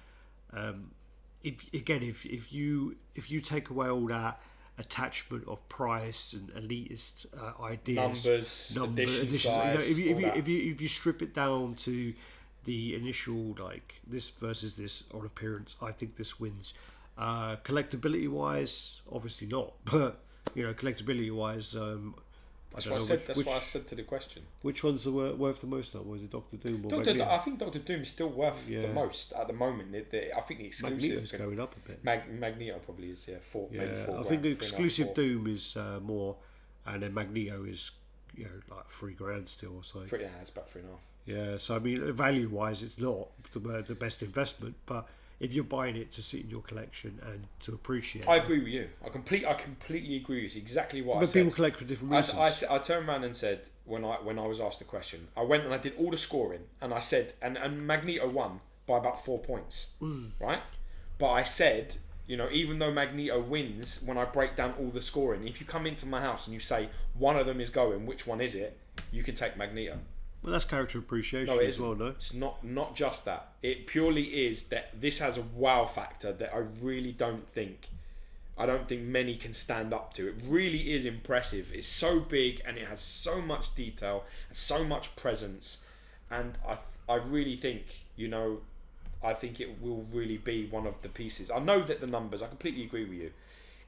Speaker 1: if you take away all that attachment of price and elitist ideas,
Speaker 3: numbers, edition size,
Speaker 1: if you strip it down to the initial, like, this versus this on appearance, I think this wins. Collectability wise, obviously not, but you know, collectability wise,
Speaker 3: that's why I said to the question.
Speaker 1: Which ones are worth the most now? Was it Doctor Doom or
Speaker 3: I think Doctor Doom is still worth the most at the moment. I think the exclusive
Speaker 1: Magneto's going up a bit.
Speaker 3: Magneto probably is, maybe 4
Speaker 1: I think the exclusive Doom is more, and then Magneto is, you know, like $3,000 still or so.
Speaker 3: It's about 3.5.
Speaker 1: Yeah, so I mean, value wise, it's not the best investment, but if you're buying it to sit in your collection and to appreciate,
Speaker 3: I agree with you. I completely agree with you. It's exactly what I said.
Speaker 1: But people collect for different reasons.
Speaker 3: I turned around and said, when I was asked the question, I went and I did all the scoring, and I said, and Magneto won by about 4 points, right? But I said, you know, even though Magneto wins, when I break down all the scoring, if you come into my house and you say one of them is going, which one is it? You can take Magneto.
Speaker 1: Well, that's character appreciation as well, no?
Speaker 3: It's not just that. It purely is that this has a wow factor that I really don't think many can stand up to. It really is impressive. It's so big and it has so much detail and so much presence, and I really think, you know, I think it will really be one of the pieces. I know that the numbers, I completely agree with you.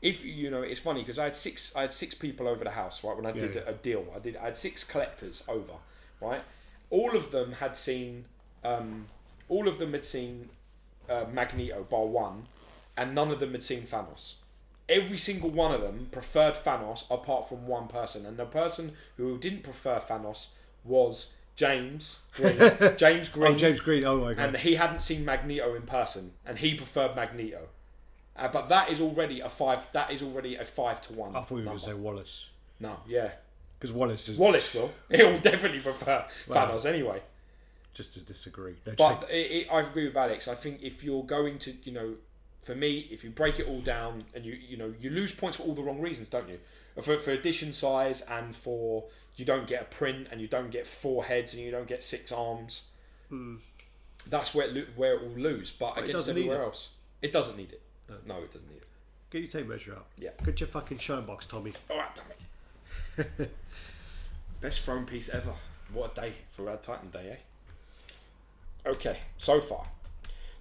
Speaker 3: If you know, it's funny because I had six people over the house, right, when I did a deal. I had 6 collectors over. Right, all of them had seen Magneto bar 1, and none of them had seen Thanos. Every single one of them preferred Thanos, apart from one person, and the person who didn't prefer Thanos was James Green. James Green.
Speaker 1: Oh my god!
Speaker 3: And he hadn't seen Magneto in person, and he preferred Magneto. But that is already a 5. That is already a 5 to 1.
Speaker 1: I thought you were going to say Wallace.
Speaker 3: No, yeah.
Speaker 1: Because Wallace will.
Speaker 3: He'll definitely prefer Thanos anyway.
Speaker 1: Just to disagree.
Speaker 3: But I agree with Alex. I think if you're going to, you know, for me, if you break it all down and you lose points for all the wrong reasons, don't you? For edition size, and for you don't get a print, and you don't get 4 heads, and you don't get 6 arms. That's where it will lose. But against everywhere else, it doesn't need it. No, it doesn't need it.
Speaker 1: Get your tape measure up.
Speaker 3: Yeah.
Speaker 1: Get your fucking shine box, Tommy.
Speaker 3: All right, Tommy. Best throne piece ever. What a day for Raddtitan Day, eh? Okay, so far.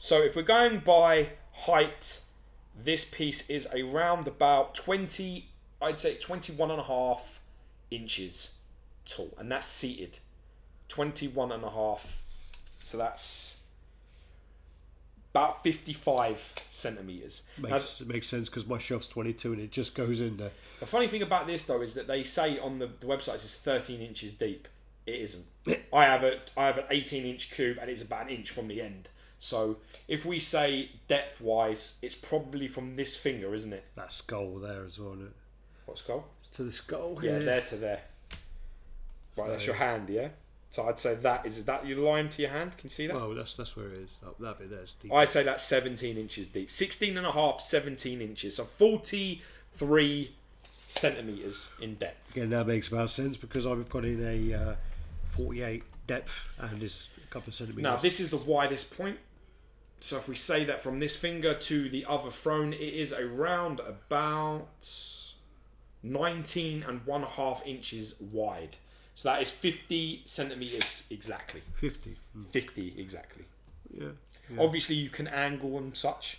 Speaker 3: So if we're going by height, this piece is around about 20, I'd say 21.5 inches tall. And that's seated. 21.5. So that's about 55 centimetres.
Speaker 1: Makes sense because my shelf's 22 and it just goes in there.
Speaker 3: The funny thing about this though is that they say on the website it's 13 inches deep. It isn't. I have an 18-inch cube and it's about an inch from the end. So if we say depth-wise, it's probably from this finger, isn't it?
Speaker 1: That skull there as well, isn't it?
Speaker 3: What skull?
Speaker 1: To the skull.
Speaker 3: Yeah, there to there. Right, that's your hand, yeah? So I'd say that is that your line to your hand? Can you see that?
Speaker 1: Oh, that's where it is. That bit there's deep.
Speaker 3: I'd say that's 17 inches deep. 16.5, 17 inches. So 43 centimetres in depth.
Speaker 1: Again, that makes about sense because I've put in a 48 depth and it's a couple of centimetres.
Speaker 3: Now, this is the widest point. So if we say that from this finger to the other throne, it is around about 19.5 inches wide. So that is 50 centimetres exactly.
Speaker 1: 50.
Speaker 3: 50 exactly.
Speaker 1: Yeah.
Speaker 3: Obviously, you can angle and such.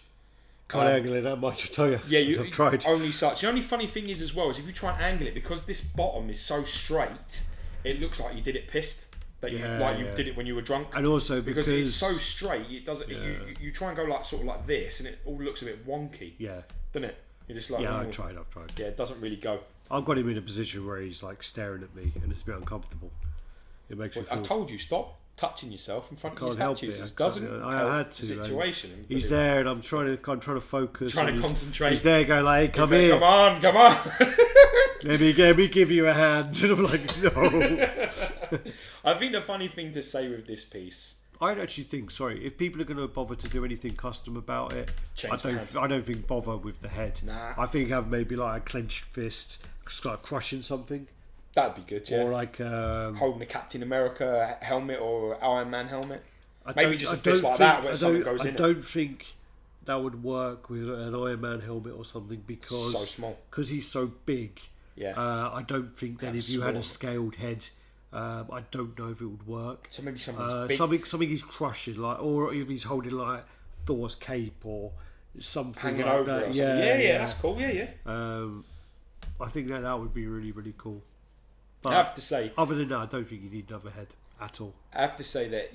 Speaker 1: Can't angle it that much, I tell you.
Speaker 3: Yeah,
Speaker 1: I've tried.
Speaker 3: Only such. The only funny thing is as well is if you try and angle it, because this bottom is so straight, it looks like you did it pissed. That you did it when you were drunk.
Speaker 1: And also
Speaker 3: because it's so straight, it doesn't. Yeah. You try and go like sort of like this, and it all looks a bit wonky.
Speaker 1: Yeah.
Speaker 3: Doesn't it? You're just like.
Speaker 1: Yeah, I've tried.
Speaker 3: Yeah, it doesn't really go.
Speaker 1: I've got him in a position where he's like staring at me, and it's a bit uncomfortable. It makes me feel...
Speaker 3: I told you, stop touching yourself in front of your statues. It
Speaker 1: doesn't
Speaker 3: help
Speaker 1: I had to,
Speaker 3: the situation.
Speaker 1: He's there, and I'm trying to focus.
Speaker 3: Trying to concentrate.
Speaker 1: He's there, going like, "Hey, come here,
Speaker 3: come on."
Speaker 1: let me give you a hand. And I'm like, no.
Speaker 3: I think the funny thing to say with this piece,
Speaker 1: I'd actually think, if people are going to bother to do anything custom about it, I don't think bother with the head.
Speaker 3: Nah.
Speaker 1: I think have maybe like a clenched fist, start crushing something.
Speaker 3: That'd be good, yeah.
Speaker 1: Or like
Speaker 3: holding a Captain America helmet or Iron Man helmet. Maybe just a
Speaker 1: fist
Speaker 3: like that where something goes in it.
Speaker 1: I don't think that would work with an Iron Man helmet or something because
Speaker 3: so small.
Speaker 1: Because he's so big.
Speaker 3: Yeah.
Speaker 1: I don't think that if you had a scaled head, I don't know if it would work.
Speaker 3: So maybe something
Speaker 1: he's crushing, like, or if he's holding like Thor's cape or something
Speaker 3: hanging
Speaker 1: like
Speaker 3: over
Speaker 1: that.
Speaker 3: Or something. Yeah, that's cool. Yeah.
Speaker 1: I think that would be really, really cool. But
Speaker 3: I have to say,
Speaker 1: other than that, I don't think you need another head at all.
Speaker 3: I have to say that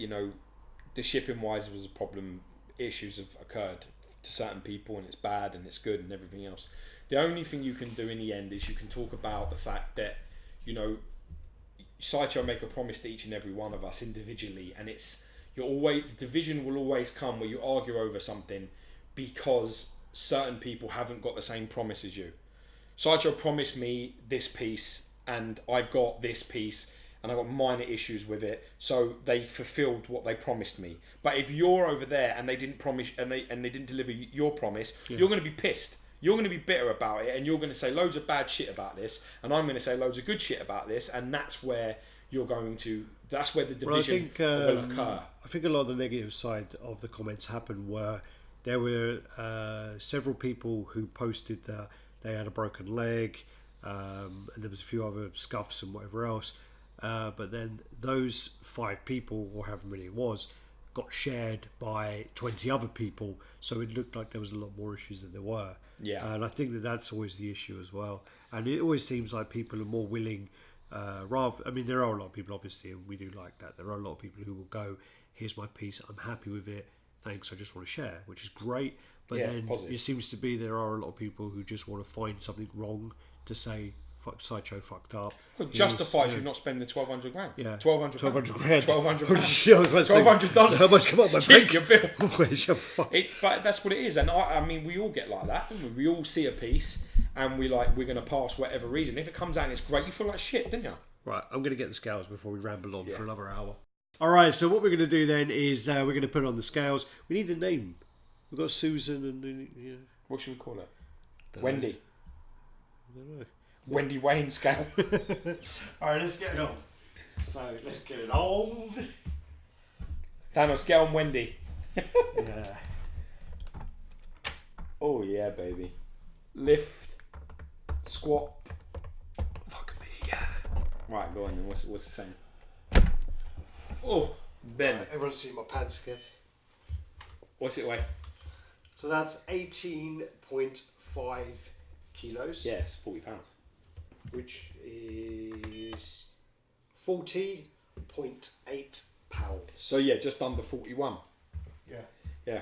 Speaker 3: the shipping wise was a problem. Issues have occurred to certain people, and it's bad and it's good and everything else. The only thing you can do in the end is you can talk about the fact that Sideshow make a promise to each and every one of us individually, and the division will always come where you argue over something because certain people haven't got the same promise as you. Sideshow promised me this piece, and I got this piece, and I got minor issues with it, so they fulfilled what they promised me. But if you're over there and they didn't promise and they didn't deliver your promise, you're going to be pissed. You're going to be bitter about it, and you're going to say loads of bad shit about this, and I'm going to say loads of good shit about this, and that's where that's where the division will occur.
Speaker 1: I think a lot of the negative side of the comments happened where there were several people who posted that they had a broken leg, and there was a few other scuffs and whatever else. But then those 5 people, or however many it was, got shared by 20 other people, so it looked like there was a lot more issues than there were.
Speaker 3: Yeah.
Speaker 1: And I think that's always the issue as well. And it always seems like people are more willing, there are a lot of people, obviously, and we do like that. There are a lot of people who will go, here's my piece, I'm happy with it, thanks, I just want to share, which is great. But then positive. It seems to be there are a lot of people who just want to find something wrong to say, Sideshow fucked up.
Speaker 3: Well, justifies you not spending the $1,200 grand.
Speaker 1: Yeah,
Speaker 3: $1,200
Speaker 1: grand.
Speaker 3: $1,200.
Speaker 1: How much come up my bank?
Speaker 3: Your bill. But that's what it is, and I mean, we all get like that, don't we? We all see a piece, and we're going to pass whatever reason. If it comes out and it's great, you feel like shit, don't you?
Speaker 1: Right, I'm going to get the scales before we ramble on for another hour. All right, so what we're going to do then is we're going to put on the scales. We need a name. We've got Susan and
Speaker 3: what should we call it? Wendy.
Speaker 1: I don't know.
Speaker 3: Wendy Wayne scale.
Speaker 1: Alright, let's get it on. So, let's get it on.
Speaker 3: Thanos, get on Wendy.
Speaker 1: Yeah.
Speaker 3: Oh, yeah, baby. Lift. Squat.
Speaker 1: Fuck me, yeah.
Speaker 3: Right, go on then. What's the same? Oh, Ben.
Speaker 1: Right, everyone's seen my pants again.
Speaker 3: What's it weigh?
Speaker 1: So that's 18.5 kilos.
Speaker 3: Yes, 40 pounds.
Speaker 1: Which is 40.8 pounds.
Speaker 3: So yeah, just under 41.
Speaker 1: Yeah.
Speaker 3: Yeah.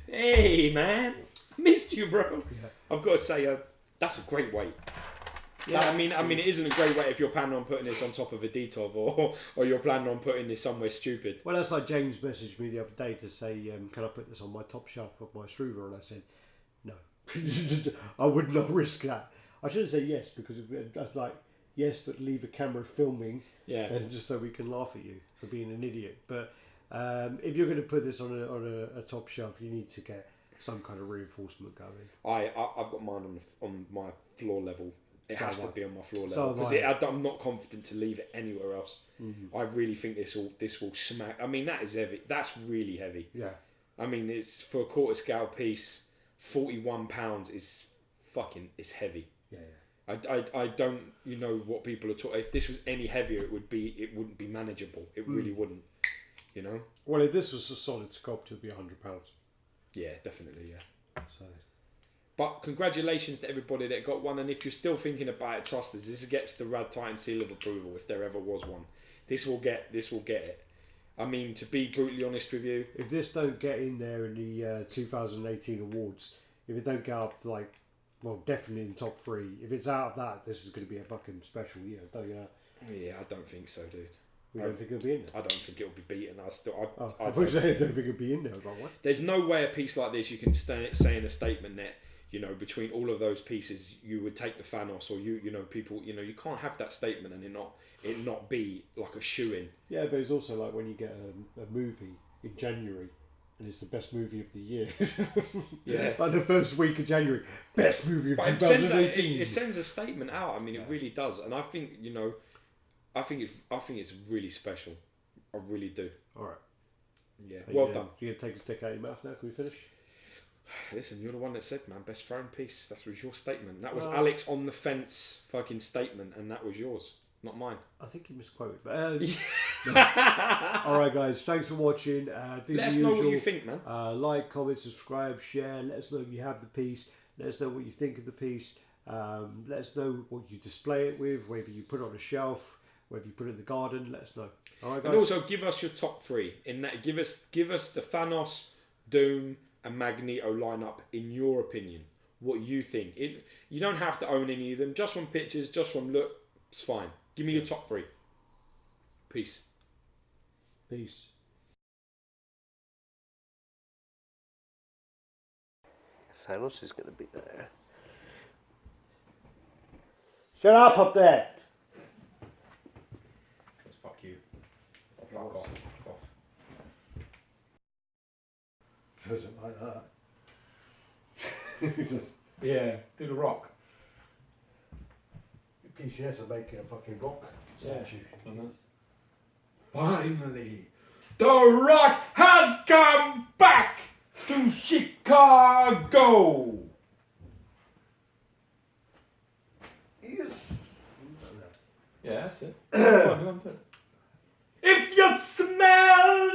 Speaker 3: Hey man, missed you, bro.
Speaker 1: Yeah.
Speaker 3: I've got to say, that's a great weight. Yeah. I mean, it isn't a great weight if you're planning on putting this on top of a D-top or you're planning on putting this somewhere stupid.
Speaker 1: Well, that's like James messaged me the other day to say, can I put this on my top shelf of my Struver? And I said, no. I would not risk that. I shouldn't say yes because that's like yes, but leave a camera filming, and just so we can laugh at you for being an idiot. But if you're going to put this on a top shelf, you need to get some kind of reinforcement going.
Speaker 3: I've got mine on my floor level. It has to be on my floor
Speaker 1: So
Speaker 3: level because I'm not confident to leave it anywhere else. Mm-hmm. I really think this will smack. I mean, that is heavy. That's really heavy.
Speaker 1: Yeah.
Speaker 3: I mean, it's for a quarter scale piece. 41 pounds is it's heavy.
Speaker 1: Yeah.
Speaker 3: I don't what people are talking. If this was any heavier, it wouldn't be manageable. It really wouldn't. You know.
Speaker 1: Well, if this was a solid sculpt, it'd be £100.
Speaker 3: Yeah, definitely. Yeah.
Speaker 1: So.
Speaker 3: But congratulations to everybody that got one, and if you're still thinking about it, trust us. This gets the Raddtitan seal of approval if there ever was one. This will get it. I mean, to be brutally honest with you,
Speaker 1: if this don't get in there in the 2018 awards, if it don't get up to like, well, definitely in top 3. If it's out of that, this is going to be a fucking special year, don't you?
Speaker 3: Yeah, I don't think so, dude.
Speaker 1: We don't think it'll be in there.
Speaker 3: I don't think it'll be beaten. I
Speaker 1: thought you said I don't think it'll be in there. I was like, what?
Speaker 3: There's no way a piece like this you can say in a statement that, you know, between all of those pieces, you would take the Thanos, or you know, people, you know, you can't have that statement and it not be like a shoe-in.
Speaker 1: Yeah, but it's also like when you get a movie in January and it's the best movie of the year.
Speaker 3: Yeah.
Speaker 1: Like the first week of January, best movie of 2018.
Speaker 3: It sends a statement out. I mean, it really does, and I think, you know, I think it's really special. I really do.
Speaker 1: All right.
Speaker 3: Yeah. Well done.
Speaker 1: You gonna take a stick out of your mouth now? Can we finish?
Speaker 3: Listen, you're the one that said, man, best thrown piece. That was your statement. That was Alex on the fence fucking statement, and that was yours, not mine.
Speaker 1: I think you misquoted. But, all right, guys. Thanks for watching.
Speaker 3: Let us know what you think, man.
Speaker 1: Like, comment, subscribe, share. Let us know if you have the piece. Let us know what you think of the piece. Let us know what you display it with, whether you put it on a shelf, whether you put it in the garden. Let us know. All right, guys.
Speaker 3: And also give us your top 3. In that, give us the Thanos, Doom, and Magneto lineup in your opinion. What you think? You don't have to own any of them. Just from pictures, just from look, it's fine. Give me your top 3. Peace.
Speaker 1: Peace. Thanos is going to be there. Shut up there.
Speaker 3: Fuck you. Fuck off.
Speaker 1: Doesn't like that.
Speaker 3: Yeah, do the rock.
Speaker 1: PCS are making a fucking rock statue.
Speaker 3: Finally, The Rock has come back to Chicago.
Speaker 1: Yes.
Speaker 3: Yeah, that's it. If you smell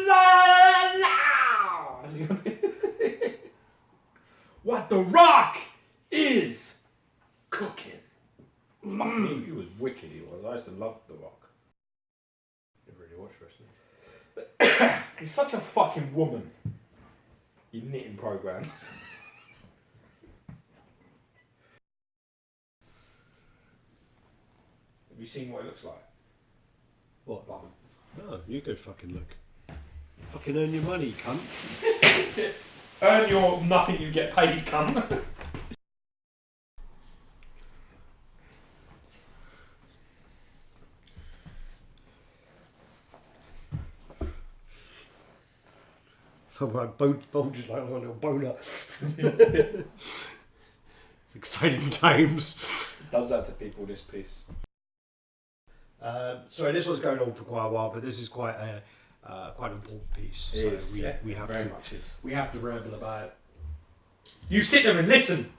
Speaker 3: what The Rock is cooking. Fucking, he was wicked, he was. I used to love The Rock.
Speaker 1: Never really watched wrestling.
Speaker 3: He's such a fucking woman. You knitting programs. Have you seen what it looks like?
Speaker 1: What? No, you go fucking look. Fucking earn your money, cunt.
Speaker 3: Earn your nothing you get paid, cunt.
Speaker 1: Like bulges like a little boner. It's exciting times.
Speaker 3: It does that to people, this piece.
Speaker 1: Sorry, this was going on for quite a while, but this is quite an important piece.
Speaker 3: It is,
Speaker 1: we have
Speaker 3: very
Speaker 1: to
Speaker 3: much is.
Speaker 1: We have to ramble about it.
Speaker 3: You sit there and listen.